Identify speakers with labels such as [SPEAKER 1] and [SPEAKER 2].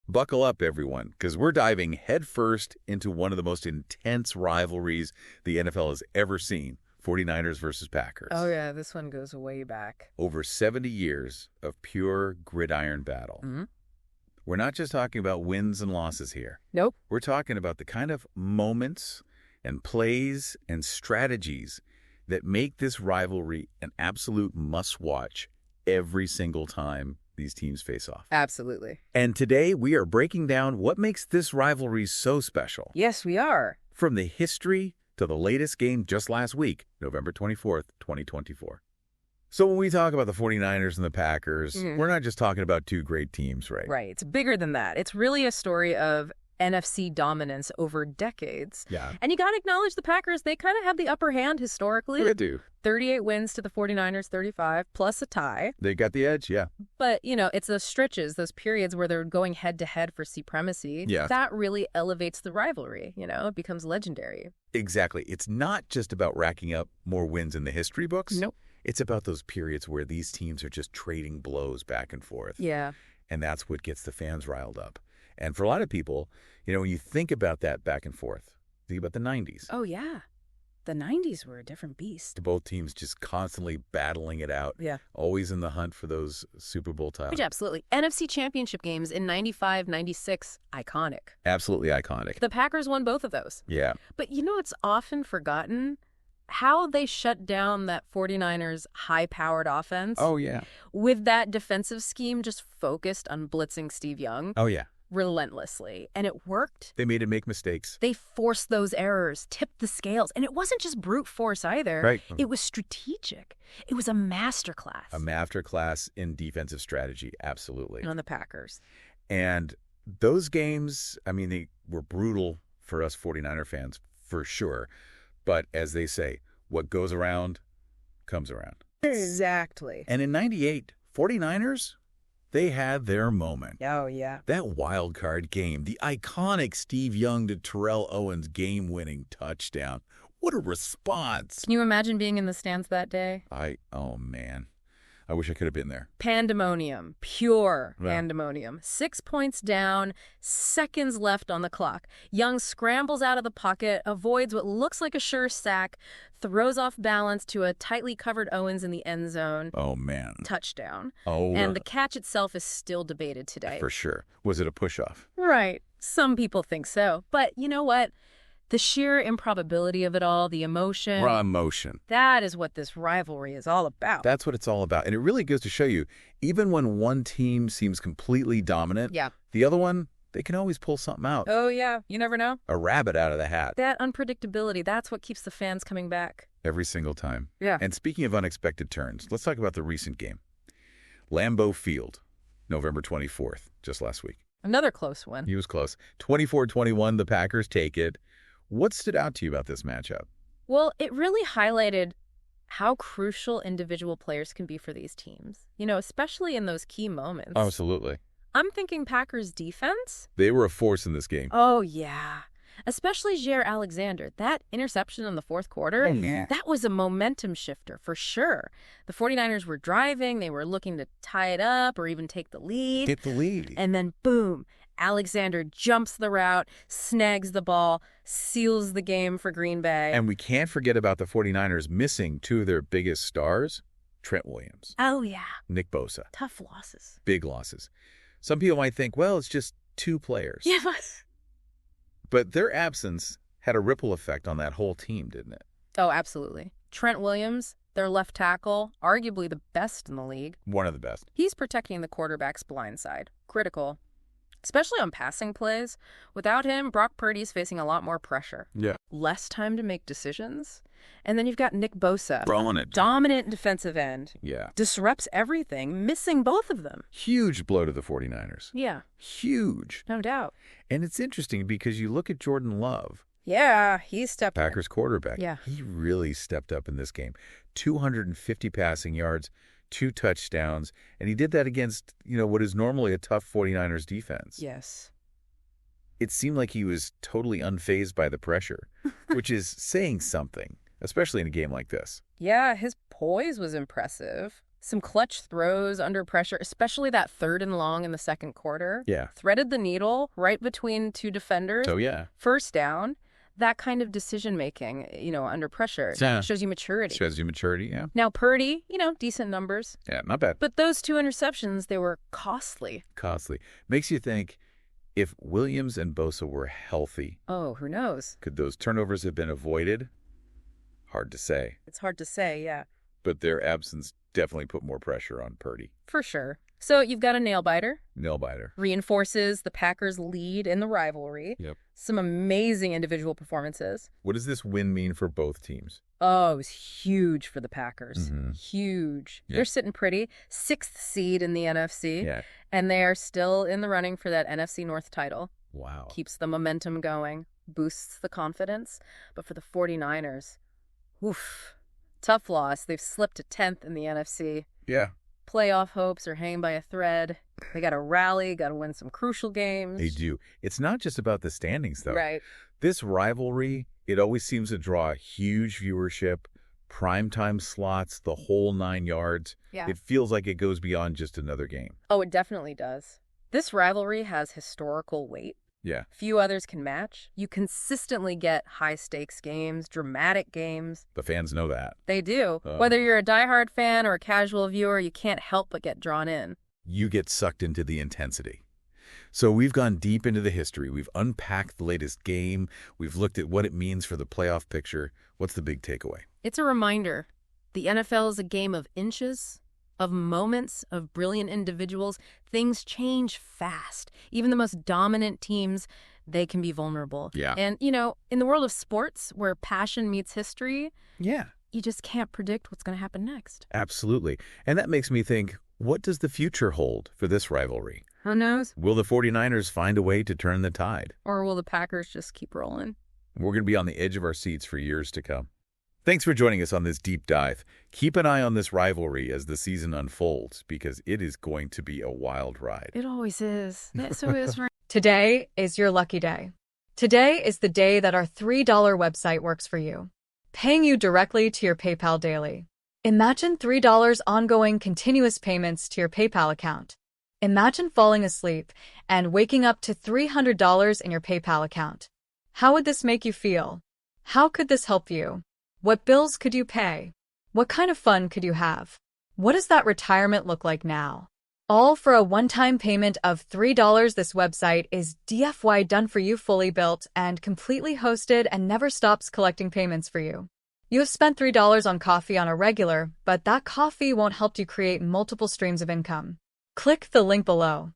[SPEAKER 1] Buckle up, everyone, because we're diving headfirst into one of the most intense rivalries the NFL has ever seen, 49ers versus Packers.
[SPEAKER 2] Oh, yeah, this one goes way back.
[SPEAKER 1] Over 70 years of pure gridiron battle.
[SPEAKER 2] Mm-hmm.
[SPEAKER 1] We're not just talking about wins and losses here.
[SPEAKER 2] Nope.
[SPEAKER 1] We're talking about the kind of moments and plays and strategies that make this rivalry an absolute must-watch every single time these teams face off.
[SPEAKER 2] Absolutely.
[SPEAKER 1] And today we are breaking down what makes this rivalry so special.
[SPEAKER 2] Yes, we are.
[SPEAKER 1] From the history to the latest game just last week, November 24th, 2024. So when we talk about the 49ers and the Packers, we're not just talking about two great teams, right?
[SPEAKER 2] Right. It's bigger than that. It's really a story of NFC dominance over decades.
[SPEAKER 1] Yeah.
[SPEAKER 2] And you got to acknowledge the Packers, they kind of have the upper hand historically.
[SPEAKER 1] They do.
[SPEAKER 2] 38 wins to the 49ers, 35, plus a tie.
[SPEAKER 1] They got the edge, yeah.
[SPEAKER 2] But, you know, it's those stretches, those periods where they're going head-to-head for supremacy.
[SPEAKER 1] Yeah.
[SPEAKER 2] That really elevates the rivalry, you know? It becomes legendary.
[SPEAKER 1] Exactly. It's not just about racking up more wins in the history books.
[SPEAKER 2] Nope.
[SPEAKER 1] It's about those periods where these teams are just trading blows back and forth.
[SPEAKER 2] Yeah.
[SPEAKER 1] And that's what gets the fans riled up. And for a lot of people, you know, when you think about that back and forth, think about the 90s.
[SPEAKER 2] Oh, yeah. The 90s were a different beast.
[SPEAKER 1] Both teams just constantly battling it out.
[SPEAKER 2] Yeah.
[SPEAKER 1] Always in the hunt for those Super Bowl titles.
[SPEAKER 2] Absolutely. NFC Championship games in 95, 96, iconic.
[SPEAKER 1] Absolutely iconic.
[SPEAKER 2] The Packers won both of those.
[SPEAKER 1] Yeah.
[SPEAKER 2] But you know, it's often forgotten how they shut down that 49ers high-powered offense.
[SPEAKER 1] Oh, yeah.
[SPEAKER 2] With that defensive scheme just focused on blitzing Steve Young.
[SPEAKER 1] Oh, yeah.
[SPEAKER 2] Relentlessly. And it worked.
[SPEAKER 1] They made him make mistakes.
[SPEAKER 2] They forced those errors, tipped the scales. And it wasn't just brute force either.
[SPEAKER 1] Right.
[SPEAKER 2] It was strategic. It was a masterclass.
[SPEAKER 1] A masterclass in defensive strategy, absolutely.
[SPEAKER 2] On the Packers.
[SPEAKER 1] And those games, I mean, they were brutal for us 49er fans, for sure. But as they say, what goes around comes around.
[SPEAKER 2] Exactly.
[SPEAKER 1] And in 98, 49ers, they had their moment.
[SPEAKER 2] Oh, yeah.
[SPEAKER 1] That wild card game, the iconic Steve Young to Terrell Owens game-winning touchdown. What a response.
[SPEAKER 2] Can you imagine being in the stands that day?
[SPEAKER 1] Oh, man. I wish I could have been there.
[SPEAKER 2] Pandemonium. Pure
[SPEAKER 1] Wow.
[SPEAKER 2] pandemonium. 6 points down, seconds left on the clock. Young scrambles out of the pocket, avoids what looks like a sure sack, throws off balance to a tightly covered Owens in the end zone.
[SPEAKER 1] Oh, man.
[SPEAKER 2] Touchdown.
[SPEAKER 1] Oh,
[SPEAKER 2] And the catch itself is still debated today.
[SPEAKER 1] for sure. Was it a push-off?
[SPEAKER 2] Right. Some people think so. But you know what? The sheer improbability of it all, the emotion,
[SPEAKER 1] Raw emotion.
[SPEAKER 2] that is what this rivalry is all about.
[SPEAKER 1] That's what it's all about. And it really goes to show you, even when one team seems completely dominant,
[SPEAKER 2] Yeah.
[SPEAKER 1] the other one, they can always pull something out.
[SPEAKER 2] Oh, yeah. You never know.
[SPEAKER 1] A rabbit out of the hat.
[SPEAKER 2] That unpredictability, that's what keeps the fans coming back.
[SPEAKER 1] Every single time.
[SPEAKER 2] Yeah.
[SPEAKER 1] And speaking of unexpected turns, let's talk about the recent game. Lambeau Field, November 24th, just last week.
[SPEAKER 2] Another close one.
[SPEAKER 1] He was close. 24-21, the Packers take it. What stood out to you about this matchup?
[SPEAKER 2] Well, it really highlighted how crucial individual players can be for these teams. You know, especially in those key moments.
[SPEAKER 1] Absolutely.
[SPEAKER 2] I'm thinking Packers defense.
[SPEAKER 1] They were a force in this game.
[SPEAKER 2] Oh, yeah. Especially Jair Alexander. That interception in the fourth quarter, that was a momentum shifter for sure. The 49ers were driving. They were looking to tie it up or even take the lead.
[SPEAKER 1] Get the lead.
[SPEAKER 2] And then, boom, Alexander jumps the route, snags the ball, seals the game for Green Bay.
[SPEAKER 1] And we can't forget about the 49ers missing two of their biggest stars, Trent Williams.
[SPEAKER 2] Oh, yeah.
[SPEAKER 1] Nick Bosa.
[SPEAKER 2] Tough losses.
[SPEAKER 1] Big losses. Some people might think, well, it's just two players.
[SPEAKER 2] Yeah,
[SPEAKER 1] But their absence had a ripple effect on that whole team, didn't it?
[SPEAKER 2] Oh, absolutely. Trent Williams, their left tackle, arguably the best in the league.
[SPEAKER 1] One of the best.
[SPEAKER 2] He's protecting the quarterback's blind side. Critical. Especially on passing plays. Without him, Brock Purdy's facing a lot more pressure.
[SPEAKER 1] Yeah.
[SPEAKER 2] Less time to make decisions. And then you've got Nick Bosa.
[SPEAKER 1] Prominent.
[SPEAKER 2] Dominant defensive end.
[SPEAKER 1] Yeah.
[SPEAKER 2] Disrupts everything, missing both of them.
[SPEAKER 1] Huge blow to the 49ers.
[SPEAKER 2] Yeah.
[SPEAKER 1] Huge.
[SPEAKER 2] No doubt.
[SPEAKER 1] And it's interesting because you look at Jordan Love,
[SPEAKER 2] Yeah, he stepped in.
[SPEAKER 1] Packers quarterback.
[SPEAKER 2] Yeah.
[SPEAKER 1] He really stepped up in this game. 250 passing yards, 2 touchdowns, and he did that against, what is normally a tough 49ers defense.
[SPEAKER 2] Yes.
[SPEAKER 1] It seemed like he was totally unfazed by the pressure, which is saying something, especially in a game like this.
[SPEAKER 2] Yeah, his poise was impressive. Some clutch throws under pressure, especially that third and long in the second quarter.
[SPEAKER 1] Yeah.
[SPEAKER 2] Threaded the needle right between two defenders.
[SPEAKER 1] Oh, yeah.
[SPEAKER 2] First down. That kind of decision-making, under pressure, shows you maturity.
[SPEAKER 1] Shows you maturity, yeah.
[SPEAKER 2] Now, Purdy, decent numbers.
[SPEAKER 1] Yeah, not bad.
[SPEAKER 2] But those 2 interceptions, they were costly.
[SPEAKER 1] Costly. Makes you think, if Williams and Bosa were healthy...
[SPEAKER 2] Oh, who knows?
[SPEAKER 1] Could those turnovers have been avoided? Hard to say.
[SPEAKER 2] It's hard to say, yeah.
[SPEAKER 1] But their absence definitely put more pressure on Purdy.
[SPEAKER 2] For sure. So you've got a nail-biter.
[SPEAKER 1] Nail-biter.
[SPEAKER 2] Reinforces the Packers' lead in the rivalry.
[SPEAKER 1] Yep.
[SPEAKER 2] Some amazing individual performances.
[SPEAKER 1] What does this win mean for both teams?
[SPEAKER 2] Oh, it was huge for the Packers.
[SPEAKER 1] Mm-hmm.
[SPEAKER 2] Huge.
[SPEAKER 1] Yeah.
[SPEAKER 2] They're sitting pretty. 6th seed in the NFC.
[SPEAKER 1] Yeah.
[SPEAKER 2] And they are still in the running for that NFC North title.
[SPEAKER 1] Wow.
[SPEAKER 2] Keeps the momentum going. Boosts the confidence. But for the 49ers, oof. Tough loss. They've slipped to 10th in the NFC.
[SPEAKER 1] Yeah.
[SPEAKER 2] Playoff hopes are hanging by a thread. They got to rally, got to win some crucial games.
[SPEAKER 1] They do. It's not just about the standings, though.
[SPEAKER 2] Right.
[SPEAKER 1] This rivalry, it always seems to draw huge viewership, primetime slots, the whole 9 yards.
[SPEAKER 2] Yeah.
[SPEAKER 1] It feels like it goes beyond just another game.
[SPEAKER 2] Oh, it definitely does. This rivalry has historical weight.
[SPEAKER 1] Yeah.
[SPEAKER 2] Few others can match. You consistently get high-stakes games, dramatic games.
[SPEAKER 1] The fans know that.
[SPEAKER 2] They do. Whether you're a diehard fan or a casual viewer, you can't help but get drawn in.
[SPEAKER 1] You get sucked into the intensity. So we've gone deep into the history. We've unpacked the latest game. We've looked at what it means for the playoff picture. What's the big takeaway?
[SPEAKER 2] It's a reminder. The NFL is a game of inches, of moments, of brilliant individuals. Things change fast. Even the most dominant teams, they can be vulnerable.
[SPEAKER 1] Yeah.
[SPEAKER 2] And, in the world of sports, where passion meets history,
[SPEAKER 1] Yeah.
[SPEAKER 2] you just can't predict what's going to happen next.
[SPEAKER 1] Absolutely. And that makes me think, what does the future hold for this rivalry?
[SPEAKER 2] Who knows?
[SPEAKER 1] Will the 49ers find a way to turn the tide?
[SPEAKER 2] Or will the Packers just keep rolling?
[SPEAKER 1] We're going to be on the edge of our seats for years to come. Thanks for joining us on this deep dive. Keep an eye on this rivalry as the season unfolds, because it is going to be a wild ride.
[SPEAKER 2] It always is. So is right.
[SPEAKER 3] Today is your lucky day. Today is the day that our $3 website works for you, paying you directly to your PayPal daily. Imagine $3 ongoing continuous payments to your PayPal account. Imagine falling asleep and waking up to $300 in your PayPal account. How would this make you feel? How could this help you? What bills could you pay? What kind of fun could you have? What does that retirement look like now? All for a one-time payment of $3. This website is DFY done for you, fully built and completely hosted, and never stops collecting payments for you. You have spent $3 on coffee on a regular, but that coffee won't help you create multiple streams of income. Click the link below.